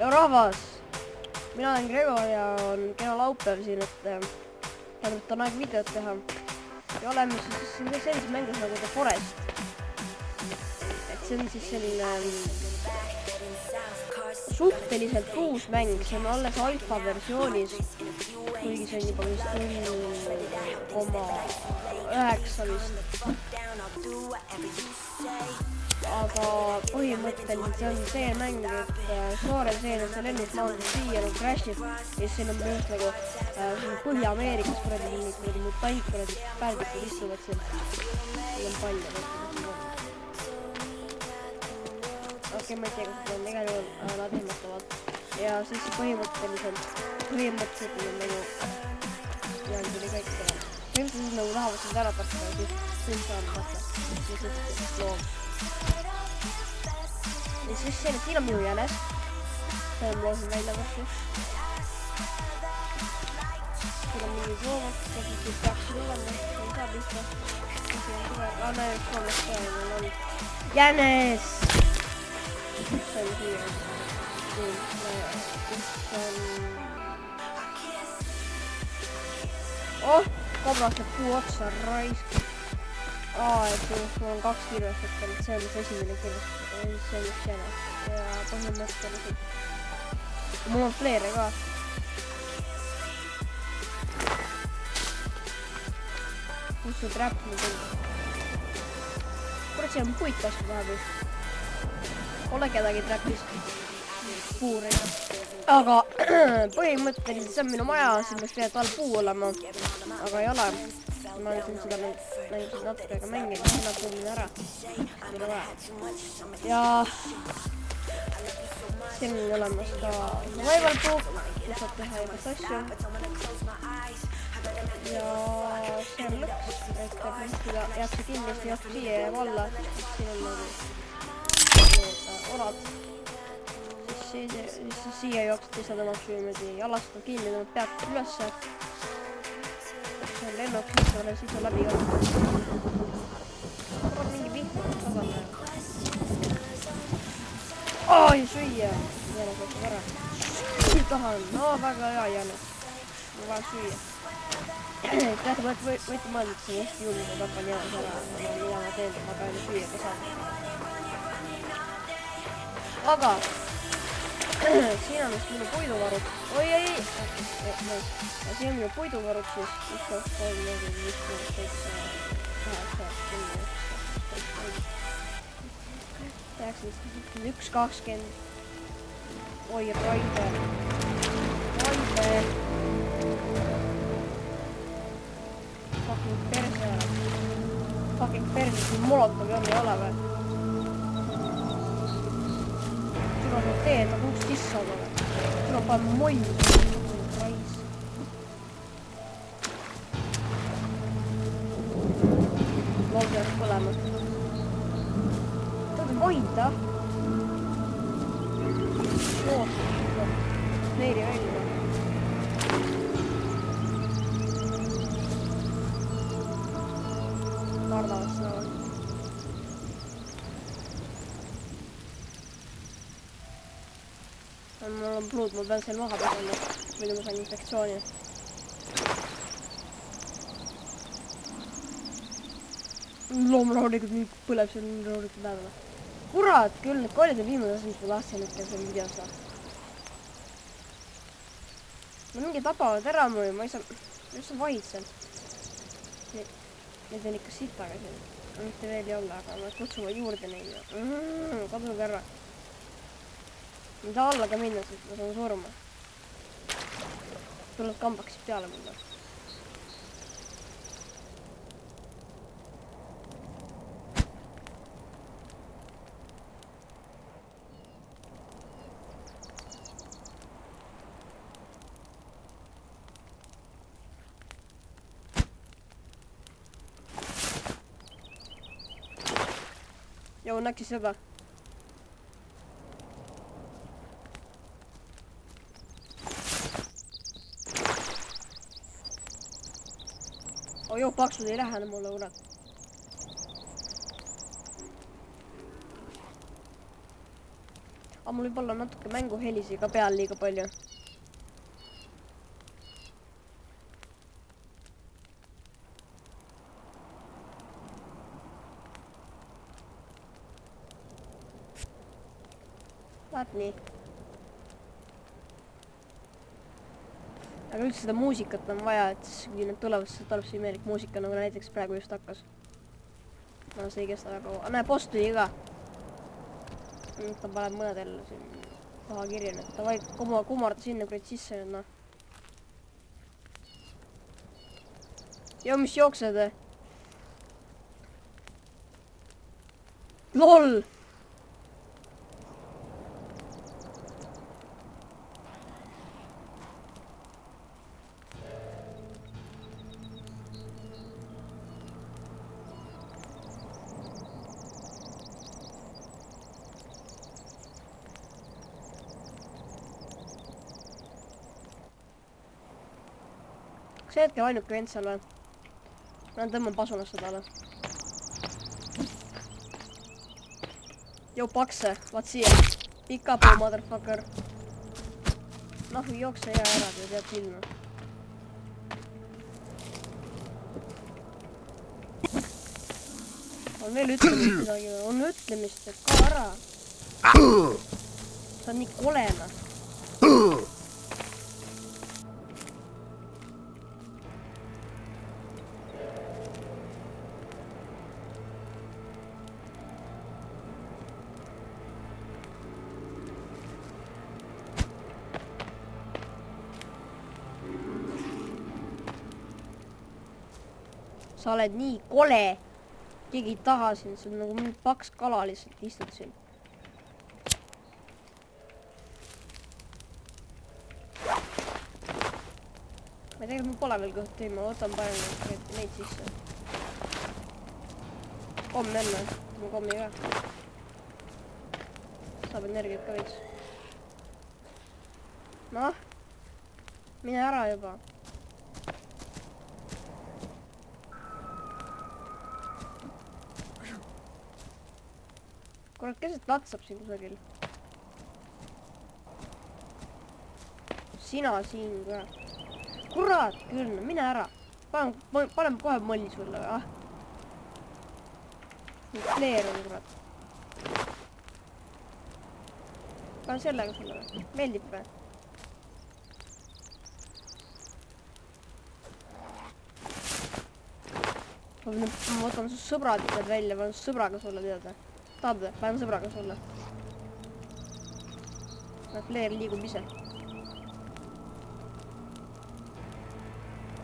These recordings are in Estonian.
Ja rahvas, mina olen Gregor ja on kena laupäev siin, et on aeg videot teha. Ja oleme siis sellises mängus nagu The Forest. Et see on siis selline suhteliselt uus mäng, see on alles alfa versioonis, kuigi see on juba vist 0,9 vist. Aga põhimõtteliselt see on see mäng, et saarel seenes see lennuk maandub siia nagu crashib ja siis siin on just nagu Põhja-Ameerikas kuradi mutant kuradi pärdikud istuvad siin. Siin on palju. Okei, ma ei tea, kas on igal juhul nad ehmatavad. Ja siis põhimõtteliselt on nagu ja tuli kõik teha. Põhimõtteliselt nagu tahavad seda ära tappa ja siis siin saab vaata. Siis loom. Ja siis siin on minu jänes. See on loosin välja võttu. Siin on mingi loomad, kes peaksid olema. Siin saab lihtsa. Siin on tugev. Näe, üks loomast ka on olnud. Jänes! See on siia. Oh! Koblastab kuu otsa raisk. Et mul on 2 kirjastat, et see on see esimene kirjastat. See on üks jänes. Ja põhimõtteliselt. Mul on fleere ka. Kus see trap nüüd on? Kurat, see on puit kasvu vahepeal. Pole kedagi trapis. Puuri. Aga põhimõtteliselt see on minu maja, siin peaks tegelikult all puu olema. Aga ei ole. Ma olen seda mänginud natuke aega mängida, seda puulin ära. Mille vaja. Ja siin on olemas ka survival book, kus saab teha igast asju. Ja see on lõks, et seda jääb see kindlasti jääb siia ja valla. Siin on nagu orad. Siis siia jooksed lihtsalt omaks niimoodi jalast kinni, tõmbad pead ülesse. See on lennuk, siis on läbi olnud. On mingi vihma tasandada. Ai, süüa! Jänes võtab ära. Siin tahan. No, väga hea jänes. Ma vaja süüa. Teate, võite mõelda, et see on hästi julge, et hakan jänes ära. Mida ma teen, ma pean süüa ka saada. Aga siin on vist minu puiduvarud. Oi, ei! Ja siin on minu puiduvarud siis 1, 2, 3, 4, 5, 6, 7, 8, 10, 11, 20. Oi, Raide. Fucking perse, siin molotovi on ei ole või? Siin on teed nagu uks sisse aga või? Siin on pannud moidu. Rais. Lol peaks põlema. Tõde moida. Neeri välja. Kardavast näevad. Mul on pluud, ma pean seal maha pesema, muidu ma sain infektsiooni. Loomrahulikult nii põleb seal rahulikult päevale. Kurat, küll need koolid on viimane asi, mis ma tahtsin hetkel seal videos saada. No mingi tapavad ära mu ja ma ei saa... Mis on vaid seal? Need on ikka sitaga siin. Mitte veel ei ole, aga ma kutsuvad juurde neile. Kaduge ära. Ma ei saa alla ka minna, sest ma saan surma. Tuled kambaksid peale mulle. Joo, näkis hyvä. Joo, paksut ei lähde mulle urat. Aga mul võib olla natuke mänguhelisi ka peal liiga palju. Vaat nii. Aga üldse seda muusikat on vaja, et kui need tulevad, siis tuleb see imelik muusika, nagu näiteks praegu just hakkas. No see ei kesta väga kaua. Näe, post tuli ka. Ta paneb mõnedel siin paha kirja nüüd. Ta vaid kumarda sinna kurat sisse nüüd, noh. Jo, mis jooksed? LOL! Kas see hetkel ainuke vend seal või? Ma tõmban pasunast seda ala. Jo, pakse, vaat siia. Pika puu, motherfucker. Noh, jookse hea ära, kui tead filmi. On veel ütlemist midagi või? On ütlemist, et ka ära. See on nii kolena. Sa oled nii kole. Keegi ei taha siin, see on nagu mingi paks kala lihtsalt istud siin. Ma tegelikult mul pole veel kõhti, ma võtan parem neid sisse. Komm enne, ma kommi ka. Saab energiat ka veits. Noh, mine ära juba. Kurat, kes et latsab siin kusagil? Sina siin ka. Kurat küll, mine ära. Paneme kohe molli sulle, ah. Kleer on, kurat. Pane sellega sulle. Meeldib või? Ma võtan su sõbrad välja, panen su sõbraga sulle teada. Tahad või? Panen sõbraga sulle. Kleer liigub ise.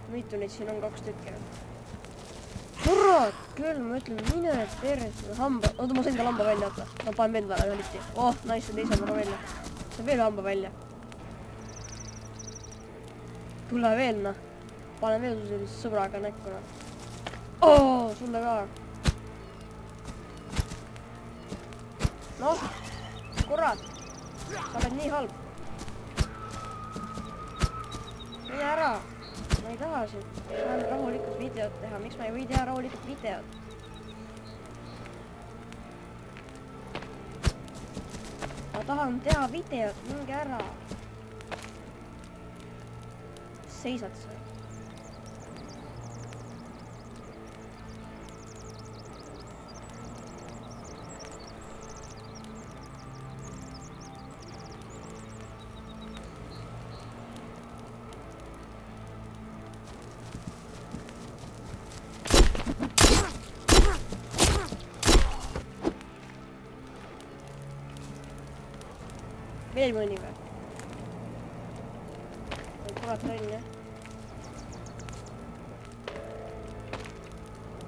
Mitu neid siin on 2 tükki. Kurat küll, ma ütlen, mine terves. Hamba. Oota, ma sain ka lamba välja, oota. Ma panen veel vähe liti. Oh, nice, see teise väga välja. See veel hamba välja. Tule veel, noh. Panen veel su sellise sõbraga näkku, noh. Oh, sulle ka. Noh, kurat, sa oled nii halb. Mine ära, ma ei taha siin. Ma tahan rahulikult videot teha, miks ma ei või teha rahulikult videot? Ma tahan teha videot, minge ära. Seisad sa? Veel mõni või? Kurat rõnn, jah.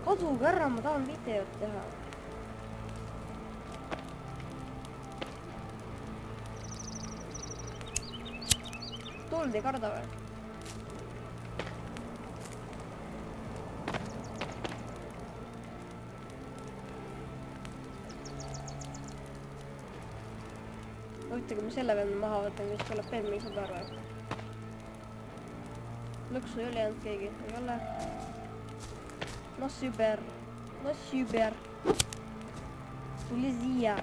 Kaduge ära, ma tahan videot teha. Tuld ei karda või? Huvitav, kui ma selle veel maha võtan, mis tuleb veel mingi sõber või? Lõksu ei ole jäänud keegi, ei ole. No super, no super. Tuli siia.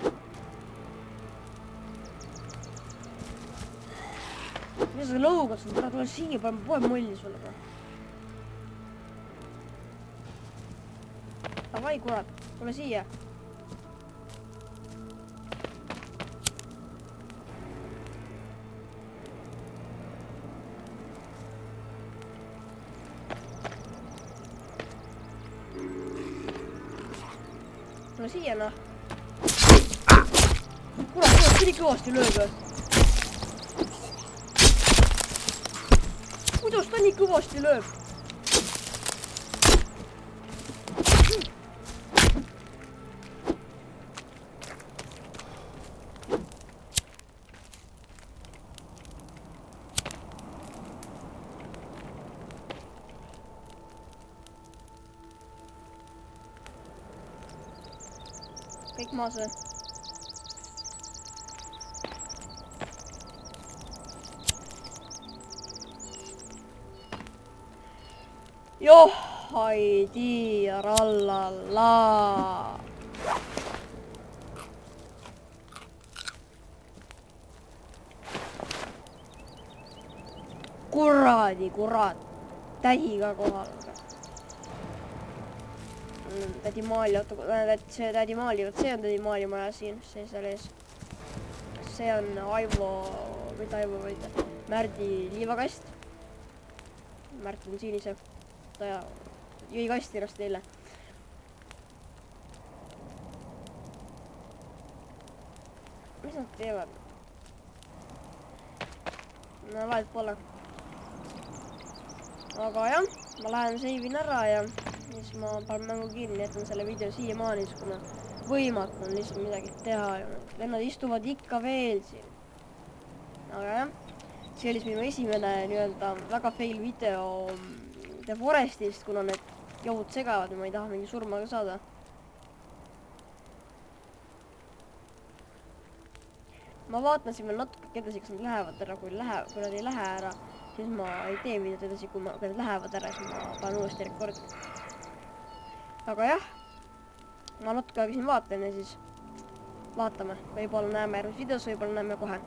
mis sa lõugad sul, tule siia, paneme poe mulli sulle. Davai, kurat, tule siia. Tule siia, noh. Kurat, pidi kõvasti lööga. Kuidas ta nii kõvasti lööb? Kõik maas või? Joh, ei tea, rallalla. Kuradi, kurat. Tädi ka kohal. Tädi Maali, see tädi Maali, see on tädi Maali maja siin, see seal ees. See on Aivo, mitte Aivo, vaid Märdi liivakast. Märt on siin ise. Ta jõi kasti ennast neile. Mis nad teevad? No vahet pole. Aga jah, ma lähen seivin ära ja siis ma panen mängu kinni, jätan selle video siiamaani, kuna võimatu on lihtsalt midagi teha. Vennad istuvad ikka veel siin. Aga jah, see oli minu esimene nii-öelda väga fail video The Forestist, kuna need jõud segavad ja ma ei taha mingi surmaga saada. Ma vaatan siin veel natuke edasi, kas nad lähevad ära, kui nad ei lähe ära, siis ma ei tee videot edasi, kui nad lähevad ära, siis ma panen uuesti rekordi. Aga jah, ma natuke aega siin vaatan ja siis vaatame, võib-olla näeme järgmises videos, võib-olla näeme kohe.